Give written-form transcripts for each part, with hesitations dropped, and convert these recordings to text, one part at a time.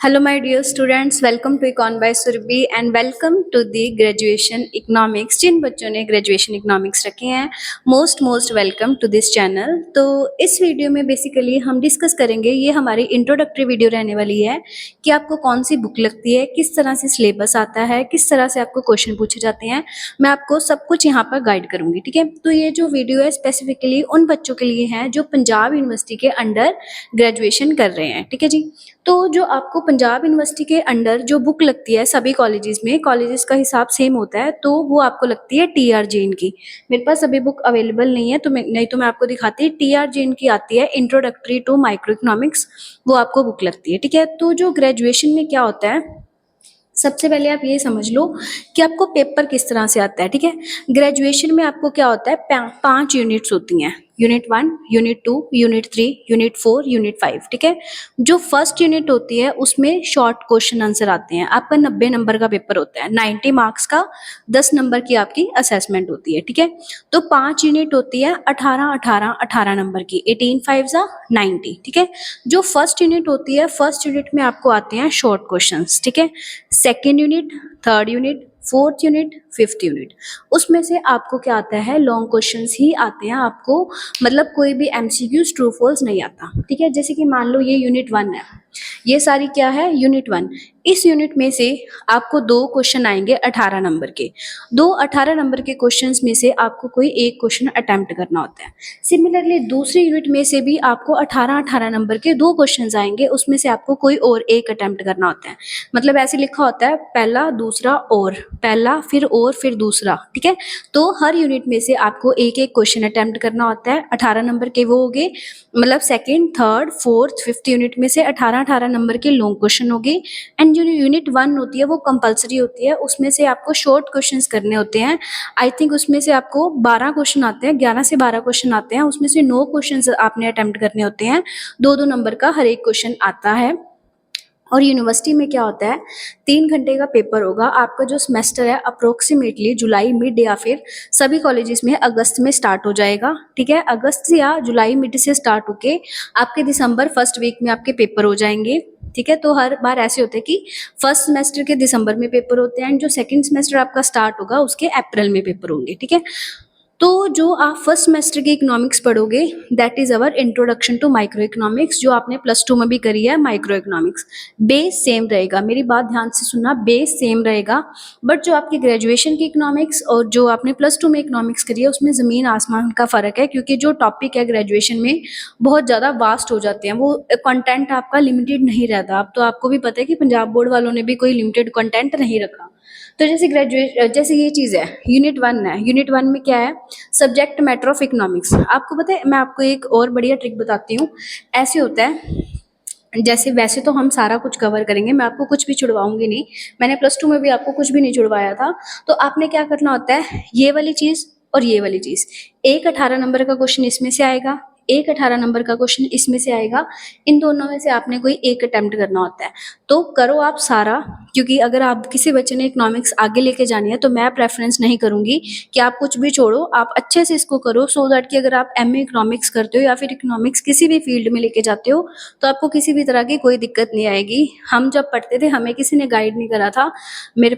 Hello, my dear students. Welcome to Econ by Surbhi and welcome to the graduation economics. जिन बच्चों ने graduation economics रखे हैं, most welcome to this channel. तो इस video में basically हम डिस्कस करेंगे, ये हमारी इंट्रोडक्टरी वीडियो रहने वाली है कि आपको कौन सी बुक लगती है, किस तरह से सिलेबस आता है, किस तरह से आपको क्वेश्चन पूछे जाते हैं। मैं आपको सब कुछ यहाँ पर गाइड करूंगी, ठीक है। तो ये जो वीडियो है स्पेसिफिकली उन बच्चों के लिए है जो पंजाब यूनिवर्सिटी के अंडर ग्रेजुएशन कर रहे हैं, ठीक है जी। तो जो आपको पंजाब यूनिवर्सिटी के अंडर जो बुक लगती है सभी कॉलेजेस में, कॉलेजेस का हिसाब सेम होता है, तो वो आपको लगती है टीआर जैन की। मेरे पास अभी बुक अवेलेबल नहीं है, तो मैं आपको दिखाती। टीआर जैन की आती है इंट्रोडक्टरी टू माइक्रो इकोनॉमिक्स, वो आपको बुक लगती है, ठीक है। तो जो ग्रेजुएशन में क्या होता है, सबसे पहले आप ये समझ लो कि आपको पेपर किस तरह से आता है, ठीक है। ग्रेजुएशन में आपको क्या होता है, 5 यूनिट्स होती हैं, unit 1, unit 2, unit 3, unit 4, unit 5, ठीक है। जो फर्स्ट यूनिट होती है उसमें शॉर्ट क्वेश्चन आंसर आते हैं। आपका 90 नंबर का पेपर होता है, 90 मार्क्स का, 10 नंबर की आपकी असेसमेंट होती है, ठीक है। तो 5 यूनिट होती है, 18 नंबर की, 18 5 90, ठीक है। जो फर्स्ट यूनिट होती है, फर्स्ट यूनिट में आपको आते हैं शॉर्ट क्वेश्चंस, ठीक है। Second unit, third unit, fourth unit, fifth unit, उसमें से आपको क्या आता है, लॉन्ग क्वेश्चंस ही आते हैं आपको, मतलब कोई भी एमसीक्यूज ट्रू फॉल्स नहीं आता, ठीक है। जैसे कि मान लो ये यूनिट 1 है, ये सारी क्या है, यूनिट 1। इस यूनिट में से आपको 2 क्वेश्चन आएंगे 18 नंबर के, 2 18 नंबर के क्वेश्चंस में से आपको कोई एक क्वेश्चन अटेम्प्ट करना होता है। सिमिलरली दूसरी यूनिट में से भी आपको 18 नंबर के 2 क्वेश्चंस आएंगे, उसमें से आपको कोई और एक अटेम्प्ट करना होता है। मतलब ऐसे लिखा होता है, पहला दूसरा और, पहला फिर दूसरा, ठीक है। तो हर यूनिट में से आपको एक एक क्वेश्चन अटेम्प्ट करना होता है। 18 नंबर के वो हो गए, मतलब second, third, fourth, fifth unit में से 18 नंबर के लॉन्ग क्वेश्चन हो गए। एंड जो यूनिट 1 होती है वो कंपलसरी होती है, उसमें से आपको शॉर्ट क्वेश्चंस करने होते हैं। आई थिंक उसमें से आपको 12 क्वेश्चन आते हैं, 11 से 12 क्वेश्चन आते हैं, उसमें से 9 क्वेश्चंस आपने अटेम्प्ट करने होते हैं। 2-2 नंबर का हर एक क्वेश्चन आता है। और यूनिवर्सिटी में क्या होता है, 3 घंटे का पेपर होगा। आपका जो सेमेस्टर है अप्रोक्सीमेटली जुलाई मिड या फिर सभी कॉलेजेस में अगस्त में स्टार्ट हो जाएगा, ठीक है। अगस्त या जुलाई मिड से स्टार्ट होके आपके दिसंबर फर्स्ट वीक में आपके पेपर हो जाएंगे, ठीक है। तो हर बार ऐसे होते हैं कि फर्स्ट सेमेस्टर के दिसंबर में पेपर होते हैं, एंड जो सेकंड सेमेस्टर आपका स्टार्ट होगा उसके अप्रैल में पेपर होंगे, ठीक है। तो जो आप फर्स्ट सेमेस्टर की इकोनॉमिक्स पढ़ोगे, that is our introduction to micro economics, जो आपने +2 में भी करी है माइक्रो इकोनॉमिक्स। बेस सेम रहेगा, मेरी बात ध्यान से सुनना, बेस सेम रहेगा। बट जो आपकी ग्रेजुएशन की इकोनॉमिक्स और जो आपने +2 में इकोनॉमिक्स करी है, उसमें ज़मीन आसमान का फ़र्क है, क्योंकि जो टॉपिक है ग्रेजुएशन में बहुत ज़्यादा वास्ट हो जाते हैं, वो कंटेंट आपका लिमिटेड नहीं रहता। अब तो आपको भी पता है कि पंजाब बोर्ड वालों ने भी कोई लिमिटेड कंटेंट नहीं रखा। तो जैसे ये चीज़ है, यूनिट 1 है, यूनिट 1 में क्या है, सब्जेक्ट मैटर ऑफ इकोनॉमिक्स। आपको पता है, मैं आपको एक और बढ़िया ट्रिक बताती हूँ। ऐसे होता है, जैसे वैसे तो हम सारा कुछ कवर करेंगे, मैं आपको कुछ भी छुड़वाऊंगी नहीं, मैंने +2 में भी आपको कुछ भी नहीं छुड़वाया था। तो आपने क्या करना होता है, ये वाली चीज़ और ये वाली चीज़, एक 18 नंबर का क्वेश्चन इसमें से आएगा, एक 18 नंबर का क्वेश्चन इसमें से आएगा, इन दोनों में से आपने कोई एक अटेम्प्ट करना होता है। तो करो आप सारा, क्योंकि अगर आप किसी बच्चे ने इकोनॉमिक्स आगे लेके जानी है तो मैं प्रेफरेंस नहीं करूंगी कि आप कुछ भी छोड़ो, आप अच्छे से इसको करो, सो दैट कि अगर आप एमए इकोनॉमिक्स करते हो या फिर इकोनॉमिक्स किसी भी फील्ड में लेके जाते हो तो आपको किसी भी तरह की कोई दिक्कत नहीं आएगी। हम जब पढ़ते थे हमें किसी ने गाइड नहीं करा था। मेरे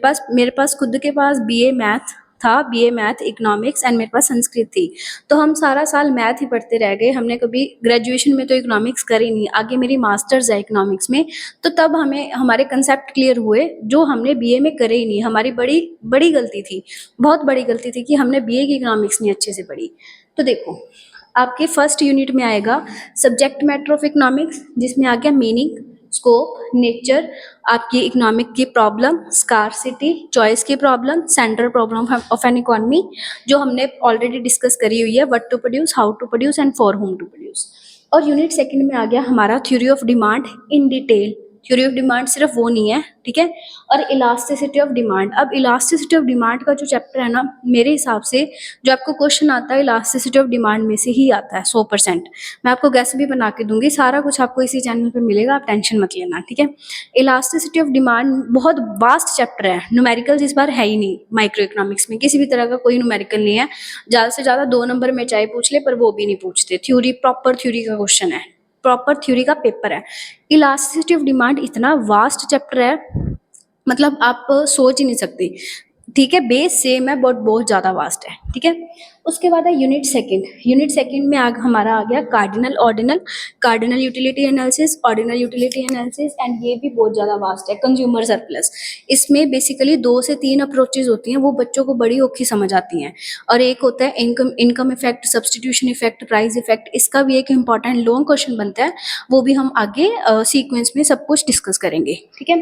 पास खुद के पास बीए मैथ था, बीए मैथ इकोनॉमिक्स, एंड मेरे पास संस्कृत थी। तो हम सारा साल मैथ ही पढ़ते रह गए, हमने कभी ग्रेजुएशन में तो इकोनॉमिक्स करी नहीं। आगे मेरी मास्टर्स है इकोनॉमिक्स में, तो तब हमें हमारे कंसेप्ट क्लियर हुए जो हमने बीए में करे ही नहीं। हमारी बड़ी बड़ी गलती थी, बहुत बड़ी गलती थी कि हमने बीए की इकोनॉमिक्स नहीं अच्छे से पढ़ी। तो देखो, आपके फर्स्ट यूनिट में आएगा सब्जेक्ट मैटर ऑफ इकोनॉमिक्स, जिसमें आ गया मीनिंग, स्कोप, नेचर, आपकी इकोनॉमिक की प्रॉब्लम, स्कार्सिटी, चॉइस की problem, central problem of an economy, जो हमने ऑलरेडी डिस्कस करी हुई है, what to produce, how to produce and for whom to produce. और यूनिट सेकंड में आ गया हमारा theory of demand in detail. Theory of demand सिर्फ वो नहीं है, ठीक है। और इलास्टिसिटी ऑफ डिमांड। अब इलास्टिसिटी ऑफ डिमांड का जो चैप्टर है ना, मेरे हिसाब से जो आपको क्वेश्चन आता है इलास्टिसिटी ऑफ डिमांड में से ही आता है 100%। मैं आपको गैस भी बना के दूंगी, सारा कुछ आपको इसी चैनल पे मिलेगा, आप टेंशन मत लेना, ठीक है। इलास्टिसिटी ऑफ डिमांड बहुत वास्ट चैप्टर है, न्यूमेरिकल्स इस बार है ही नहीं माइक्रो इकोनॉमिक्स में, किसी भी तरह का कोई न्यूमेरिकल नहीं है। ज़्यादा से ज़्यादा 2 नंबर में चाहे पूछ ले, पर वो भी नहीं पूछते, थ्योरी, प्रॉपर थ्योरी का क्वेश्चन है। प्रॉपर थ्योरी का पेपर है। इलास्टिसिटी ऑफ डिमांड इतना वास्ट चैप्टर है, मतलब आप सोच ही नहीं सकती। ठीक है, बेस सेम है बट बहुत ज़्यादा वास्ट है। ठीक है, उसके बाद है यूनिट सेकंड। यूनिट सेकंड में आग हमारा आ गया cardinal ordinal, cardinal utility analysis, ordinal utility analysis, and ये भी बहुत ज़्यादा वास्ट है। कंज्यूमर सरप्लस, इसमें बेसिकली 2 से 3 अप्रोचेज होती हैं, वो बच्चों को बड़ी औखी समझ आती हैं। और एक होता है income effect, substitution effect, price effect, इसका भी एक इंपॉर्टेंट लॉन्ग क्वेश्चन बनता है, वो भी हम आगे सीक्वेंस में सब कुछ डिस्कस करेंगे। ठीक है,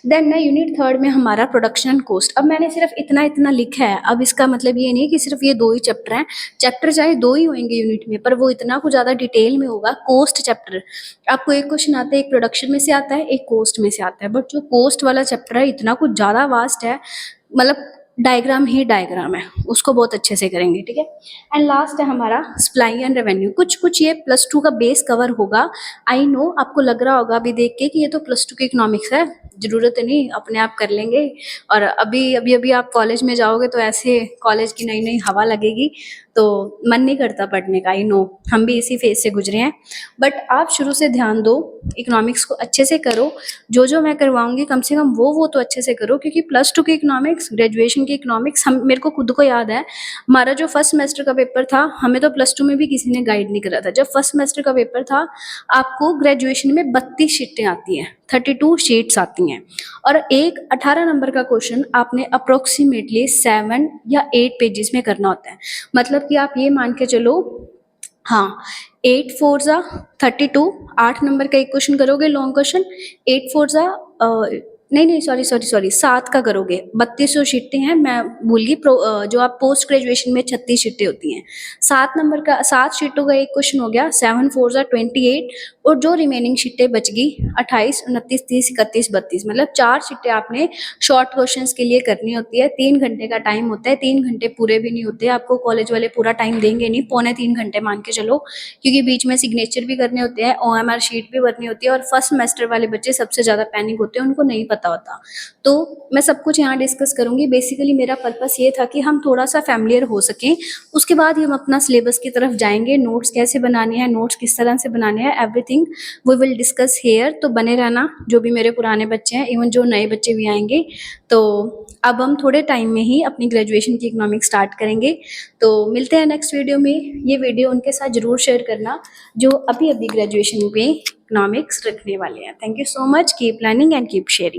देन ना यूनिट थर्ड में हमारा प्रोडक्शन एंड कॉस्ट। अब मैंने सिर्फ इतना इतना लिखा है, अब इसका मतलब ये नहीं कि सिर्फ ये 2 ही चैप्टर हैं। चैप्टर चाहे 2 ही होंगे यूनिट में, पर वो इतना कुछ ज़्यादा डिटेल में होगा। कॉस्ट चैप्टर आपको एक क्वेश्चन आता है, एक प्रोडक्शन में से आता है, एक कॉस्ट में से आता है, बट जो कॉस्ट वाला चैप्टर है इतना कुछ ज़्यादा वास्ट है, मतलब डायग्राम ही डायग्राम है, उसको बहुत अच्छे से करेंगे। ठीक है, एंड लास्ट है हमारा सप्लाई एंड रेवेन्यू। कुछ कुछ ये +2 का बेस कवर होगा। आई नो आपको लग रहा होगा अभी देख के कि ये तो +2 की इकोनॉमिक्स है, जरूरत नहीं, अपने आप कर लेंगे। और अभी आप कॉलेज में जाओगे तो ऐसे कॉलेज की नई नई हवा लगेगी, तो मन नहीं करता पढ़ने का। आई नो हम भी इसी फेज से गुजरे हैं, बट आप शुरू से ध्यान दो, इकोनॉमिक्स को अच्छे से करो। जो जो मैं करवाऊंगी कम से कम वो तो अच्छे से करो, क्योंकि +2 की इकोनॉमिक्स, ग्रेजुएशन की इकोनॉमिक्स, हम मेरे को खुद को याद है हमारा जो फर्स्ट सेमेस्टर का पेपर था, हमें तो +2 में भी किसी ने गाइड नहीं करा था। जब फर्स्ट सेमेस्टर का पेपर था, आपको ग्रेजुएशन में 32 शीटें आती हैं, 32 शीट्स आती हैं, और एक 18 नंबर का क्वेश्चन आपने अप्रोक्सीमेटली 7 या 8 पेजेस में करना होता है। मतलब कि आप ये मान के चलो, हाँ, 8 4 जा 32, 8 नंबर का एक क्वेश्चन करोगे लॉन्ग क्वेश्चन, 8 4 जा नहीं, सॉरी 7 का करोगे, 3200 शीटें हैं, मैं भूल गई। जो आप पोस्ट ग्रेजुएशन में 36 शीटें होती हैं, 7 नंबर का 7 शीटों का एक क्वेश्चन हो गया, 7 4 जा 28, और जो रिमेनिंग शीटें बच गई 28 29 30 31 32, मतलब 4 शीटें आपने शॉर्ट क्वेश्चंस के लिए करनी होती है। 3 घंटे का टाइम होता है, 3 घंटे पूरे भी नहीं होते, आपको कॉलेज वाले पूरा टाइम देंगे नहीं, पौने 3 घंटे मान के चलो, क्योंकि बीच में सिग्नेचर भी करने होते हैं, OMR शीट भी भरनी होती है, और फर्स्ट सेमेस्टर वाले बच्चे सबसे ज़्यादा पैनिक होते हैं, उनको नहीं पता होता। तो मैं सब कुछ यहाँ डिस्कस करूंगी। बेसिकली मेरा पर्पस ये था कि हम थोड़ा सा फैमिलियर हो सकें, उसके बाद ही हम अपना सिलेबस की तरफ जाएंगे। नोट्स कैसे बनाने हैं, नोट्स किस तरह से बनाने हैं, everything we will discuss here. तो बने रहना, जो भी मेरे पुराने बच्चे हैं, इवन जो नए बच्चे भी आएंगे। तो अब हम थोड़े टाइम में ही अपनी ग्रेजुएशन की इकोनॉमिक्स स्टार्ट करेंगे। तो मिलते हैं नेक्स्ट वीडियो में। ये वीडियो उनके साथ जरूर शेयर करना जो अभी अभी ग्रेजुएशन में इकोनॉमिक्स रखने वाले हैं। Thank you so much, keep learning and keep sharing.